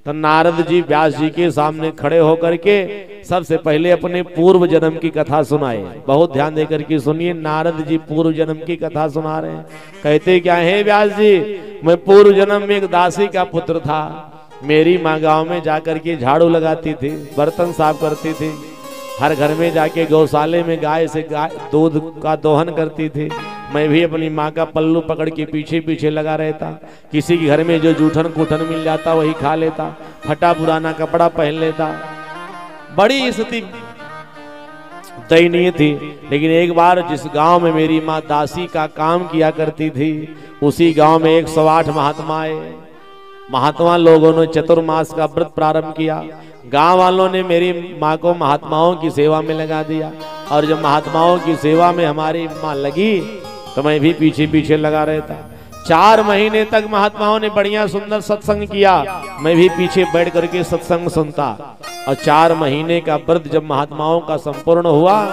तो नारद जी व्यास जी के सामने खड़े होकर के सबसे पहले अपने पूर्व जन्म की कथा सुनाए। बहुत ध्यान देकर के सुनिए, नारद जी पूर्व जन्म की कथा सुना रहे हैं। कहते क्या है व्यास जी, मैं पूर्व जन्म में एक दासी का पुत्र था। मेरी माँ गांव में जाकर के झाड़ू लगाती थी, बर्तन साफ करती थी, हर घर में जाके गौशाले में गाय से दूध का दोहन करती थी। मैं भी अपनी माँ का पल्लू पकड़ के पीछे पीछे लगा रहता। किसी के घर में जो जूठन कूठन मिल जाता वही खा लेता, फटा पुराना कपड़ा पहन लेता। बड़ी स्थिति दयनीय थी। लेकिन एक बार जिस गांव में मेरी माँ दासी का काम किया करती थी, उसी गांव में 108 महात्मा आए। महात्मा लोगों ने चतुर्मास का व्रत प्रारंभ किया। गांव वालों ने मेरी माँ को महात्माओं की सेवा में लगा दिया। और जब महात्माओं की सेवा में हमारी माँ लगी तो मैं भी पीछे पीछे लगा रहता। 4 महीने तक महात्माओं ने बढ़िया सुंदर सत्संग किया, मैं भी पीछे बैठ करके सत्संग सुनता। और 4 महीने का व्रत जब महात्माओं का संपूर्ण हुआ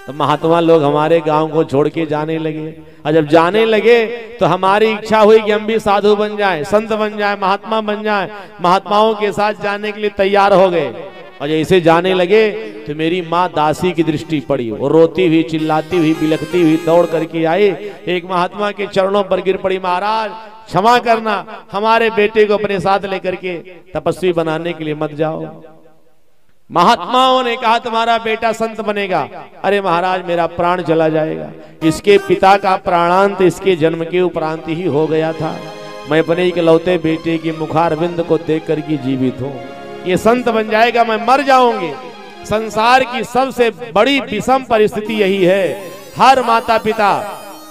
तो महात्मा लोग हमारे गांव को छोड़ के जाने लगे। और जब जाने लगे तो हमारी इच्छा हुई कि हम भी साधु बन जाएं, संत बन जाएं, महात्मा बन जाएं। महात्माओं के साथ जाने के लिए तैयार हो गए। और जैसे जाने लगे तो मेरी माँ दासी की दृष्टि पड़ी। वो रोती हुई, चिल्लाती हुई, बिलखती हुई दौड़ करके आई, एक महात्मा के चरणों पर गिर पड़ी। महाराज क्षमा करना, हमारे बेटे को अपने साथ लेकर के तपस्वी बनाने के लिए मत जाओ। महात्माओं ने कहा तुम्हारा बेटा संत बनेगा। अरे महाराज मेरा प्राण चला जाएगा। इसके पिता का प्राणांत इसके जन्म के उपरांत ही हो गया था। मैं अपने इकलौते बेटे की मुखारविंद को देख कर के जीवित हूँ। ये संत बन जाएगा, मैं मर जाऊंगी। संसार की सबसे बड़ी विषम परिस्थिति यही है। हर माता पिता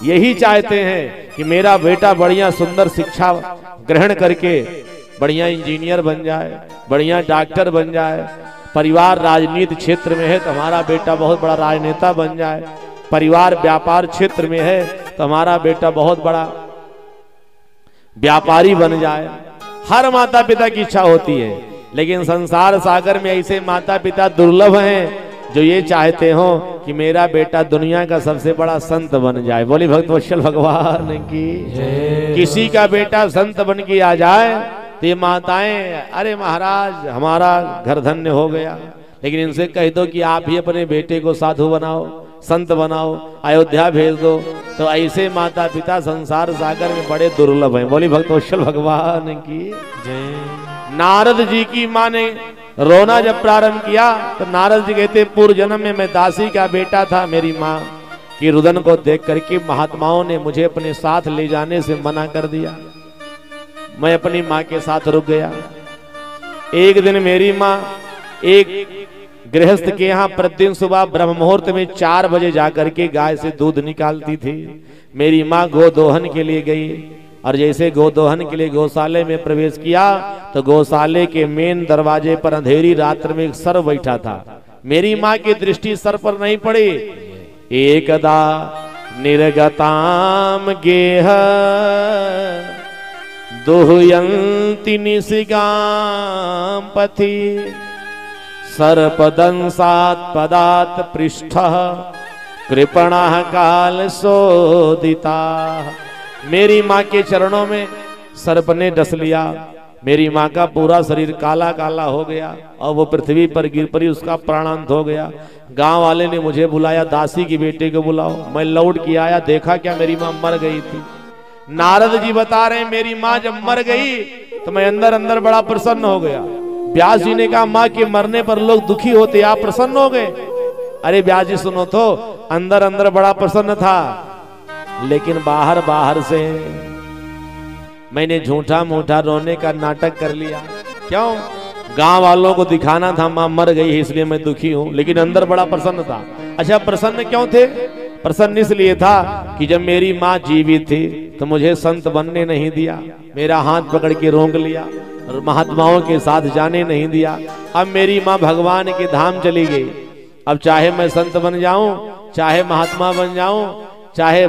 यही चाहते हैं कि मेरा बेटा बढ़िया सुंदर शिक्षा ग्रहण करके बढ़िया इंजीनियर बन जाए, बढ़िया डॉक्टर बन जाए। परिवार राजनीति क्षेत्र में है तो हमारा बेटा बहुत बड़ा राजनेता बन जाए। परिवार व्यापार क्षेत्र में है तो हमारा बेटा बहुत बड़ा व्यापारी बन जाए। हर माता पिता की इच्छा होती है। लेकिन संसार सागर में ऐसे माता पिता दुर्लभ हैं जो ये चाहते हो कि मेरा बेटा दुनिया का सबसे बड़ा संत बन जाए। बोली भक्तवत्सल भगवान की। किसी का बेटा संत बन के आ जाए तो ये माताएं, अरे महाराज हमारा घर धन्य हो गया। लेकिन इनसे कह दो कि आप ही अपने बेटे को साधु बनाओ, संत बनाओ, अयोध्या भेज दो। तो ऐसे माता पिता संसार सागर में बड़े दुर्लभ हैं। बोली भक्तवत्सल भगवान की जय। नारद जी की माँ ने रोना जब प्रारंभ किया तो नारद जी कहते पूर्व जन्म में मैं दासी का बेटा था। मेरी माँ की रुदन को देख करके महात्माओं ने मुझे अपने साथ ले जाने से मना कर दिया। मैं अपनी माँ के साथ रुक गया। एक दिन मेरी माँ एक गृहस्थ के यहाँ प्रतिदिन सुबह ब्रह्म मुहूर्त में 4 बजे जाकर के गाय से दूध निकालती थी। मेरी माँ गोदोहन के लिए गई और जैसे गोदोहन के लिए गौशाले में प्रवेश किया तो गौशाले के मेन दरवाजे पर अंधेरी रात्र में एक सर्प बैठा था। मेरी माँ की दृष्टि सर पर नहीं पड़ी। एकदा निर्गताम गेह दुहयंति निशिगाम पथि सर्पदंसात् पदात् पृष्ठः कृपणः काल शोधिता। मेरी माँ के चरणों में सर्प ने डस लिया। मेरी माँ का पूरा शरीर काला काला हो गया और वो पृथ्वी पर गिर पड़ी, उसका प्राणांत हो गया। गांव वाले ने मुझे बुलाया, दासी की बेटे को बुलाओ। मैं लौट के आया, देखा क्या मेरी माँ मर गई थी। नारद जी बता रहे हैं मेरी माँ जब मर गई तो मैं अंदर अंदर बड़ा प्रसन्न हो गया। व्यास जी ने कहा माँ के मरने पर लोग दुखी होते, आप प्रसन्न हो गए। अरे व्यास जी सुनो तो, अंदर अंदर बड़ा प्रसन्न था लेकिन बाहर बाहर से मैंने झूठा मूठा रोने का नाटक कर लिया। क्यों? गांव वालों को दिखाना था माँ मर गई है इसलिए मैं दुखी हूं, लेकिन अंदर बड़ा प्रसन्न था। अच्छा प्रसन्न क्यों थे? प्रसन्न इसलिए था कि जब मेरी माँ जीवित थी तो मुझे संत बनने नहीं दिया, मेरा हाथ पकड़ के रोक लिया और महात्माओं के साथ जाने नहीं दिया। अब मेरी माँ भगवान के धाम चली गई। अब चाहे मैं संत बन जाऊं, चाहे महात्मा बन जाऊं, चाहे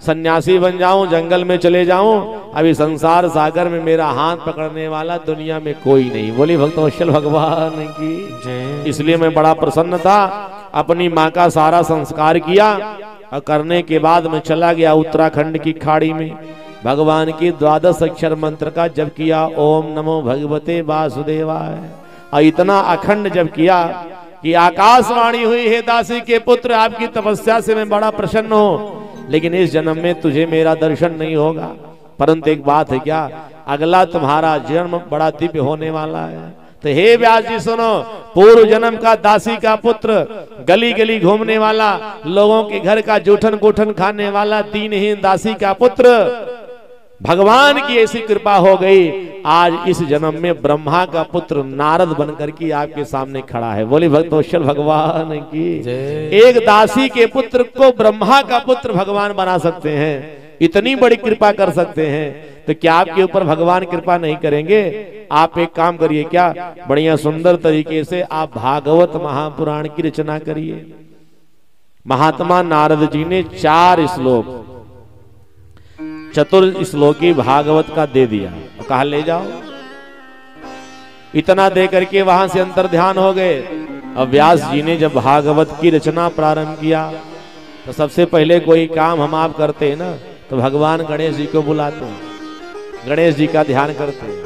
सन्यासी बन जाऊं, जंगल में चले जाऊं, अभी संसार सागर में मेरा हाथ पकड़ने वाला दुनिया में कोई नहीं। बोली भक्तवत्सल भगवान की जय। इसलिए मैं बड़ा प्रसन्न था। अपनी माँ का सारा संस्कार किया और करने के बाद मैं चला गया उत्तराखंड की खाड़ी में। भगवान की 12 अक्षर मंत्र का जप किया, ओम नमो भगवते वासुदेवाय, और इतना अखंड जप किया कि आकाशवाणी हुई, हे दासी के पुत्र, आपकी तपस्या से मैं बड़ा प्रसन्न हूं, लेकिन इस जन्म में तुझे मेरा दर्शन नहीं होगा। परंतु एक बात है क्या, अगला तुम्हारा जन्म बड़ा दिव्य होने वाला है। तो हे व्यास जी सुनो, पूर्व जन्म का दासी का पुत्र, गली गली घूमने वाला, लोगों के घर का जूठन गुठन खाने वाला दीनहीन दासी का पुत्र, भगवान की ऐसी कृपा हो गई, आज इस जन्म में ब्रह्मा का पुत्र नारद बनकर के आपके सामने खड़ा है। बोली भक्तवत्सल भगवान की। एक दासी के पुत्र को ब्रह्मा का पुत्र भगवान बना सकते हैं, इतनी बड़ी कृपा कर सकते हैं, तो क्या आपके ऊपर भगवान कृपा नहीं करेंगे? आप एक काम करिए, क्या बढ़िया सुंदर तरीके से आप भागवत महापुराण की रचना करिए। महात्मा नारद जी ने 4 श्लोक, चतुर श्लोकी भागवत का दे दिया, कहा ले जाओ। इतना दे करके वहां से अंतर ध्यान हो गए। अब व्यास जी ने जब भागवत की रचना प्रारंभ किया, तो सबसे पहले कोई काम हम आप करते हैं ना, तो भगवान गणेश जी को बुलाते हैं, गणेश जी का ध्यान करते हैं,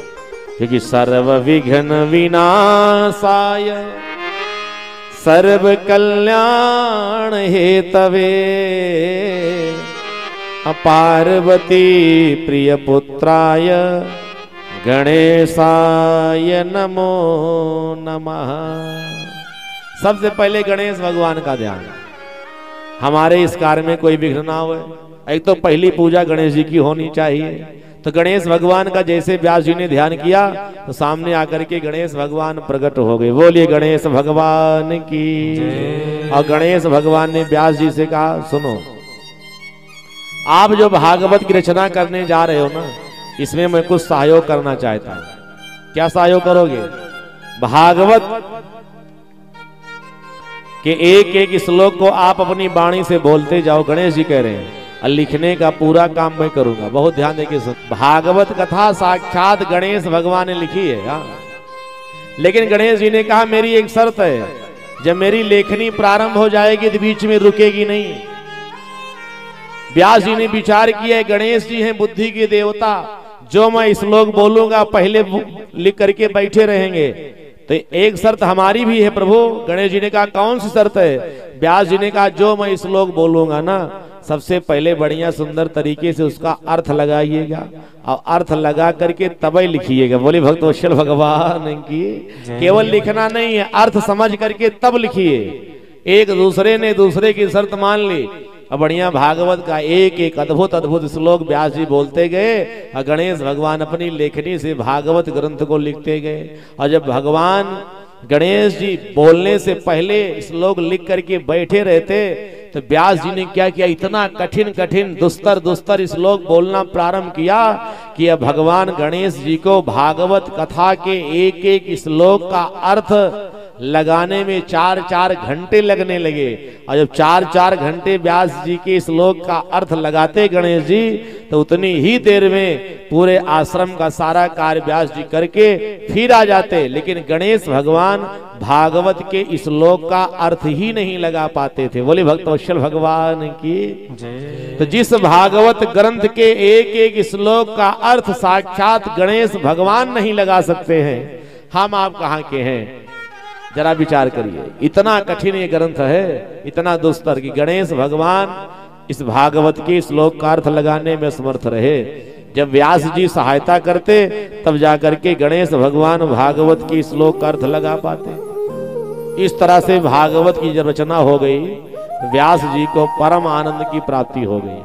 क्योंकि सर्व विघ्न विनाशाय सर्व कल्याण हेतवे पार्वती प्रिय पुत्राय गणेशाय नमो नमः। सबसे पहले गणेश भगवान का ध्यान, हमारे इस कार्य में कोई विघ्न ना हो। एक तो पहली पूजा गणेश जी की होनी चाहिए। तो गणेश भगवान का जैसे व्यास जी ने ध्यान किया, तो सामने आकर के गणेश भगवान प्रकट हो गए। बोलिए गणेश भगवान की। और गणेश भगवान ने व्यास जी से कहा, सुनो, आप जो भागवत की रचना करने जा रहे हो ना, इसमें मैं कुछ सहयोग करना चाहता हूं। क्या सहयोग करोगे? भागवत के एक एक श्लोक को आप अपनी वाणी से बोलते जाओ, गणेश जी कह रहे हैं, और लिखने का पूरा काम मैं करूंगा। बहुत ध्यान देके सुन। भागवत कथा साक्षात गणेश भगवान ने लिखी है। हाँ, लेकिन गणेश जी ने कहा मेरी एक शर्त है, जब मेरी लेखनी प्रारंभ हो जाएगी तो बीच में रुकेगी नहीं। व्यास जी ने विचार किया, गणेश जी हैं बुद्धि के देवता, जो मैं श्लोक बोलूंगा पहले लिख करके बैठे रहेंगे। तो एक शर्त हमारी भी है प्रभु। गणेश जी ने कहा कौन सी शर्त है? व्यास जी ने कहा जो मैं श्लोक बोलूंगा ना, सबसे पहले बढ़िया सुंदर तरीके से उसका अर्थ लगाइएगा, और अर्थ लगा करके तभी लिखिएगा। बोले भक्तवत्सल भगवान की। केवल लिखना नहीं है, अर्थ समझ करके तब लिखिए। एक दूसरे ने दूसरे की शर्त मान ली, और बढ़िया भागवत का एक एक अद्भुत अद्भुत श्लोक व्यास जी बोलते गए, और गणेश भगवान अपनी लेखनी से भागवत ग्रंथ को लिखते गए। और जब भगवान गणेश जी बोलने से पहले श्लोक लिख करके बैठे रहते, तो व्यास जी ने क्या किया, इतना कठिन कठिन दुस्तर दुस्तर श्लोक बोलना प्रारंभ किया कि अब भगवान गणेश जी को भागवत कथा के एक एक श्लोक का अर्थ लगाने में 4-4 घंटे लगने लगे। और जब 4-4 घंटे व्यास जी के श्लोक का अर्थ लगाते गणेश जी, तो उतनी ही देर में पूरे आश्रम का सारा कार्य व्यास जी करके फिर आ जाते। लेकिन गणेश भगवान भागवत के श्लोक का अर्थ ही नहीं लगा पाते थे। बोले भक्तवत्सल भगवान की। तो जिस भागवत ग्रंथ के एक एक श्लोक का अर्थ साक्षात गणेश भगवान नहीं लगा सकते हैं, हम आप कहाँ के हैं? जरा विचार करिए। इतना कठिन ये ग्रंथ है, इतना दुस्तर, कि गणेश भगवान इस भागवत के श्लोक का अर्थ लगाने में समर्थ रहे। जब व्यास जी सहायता करते, तब जाकर के गणेश भगवान भागवत के श्लोक का अर्थ लगा पाते। इस तरह से भागवत की जब रचना हो गई, व्यास जी को परम आनंद की प्राप्ति हो गई।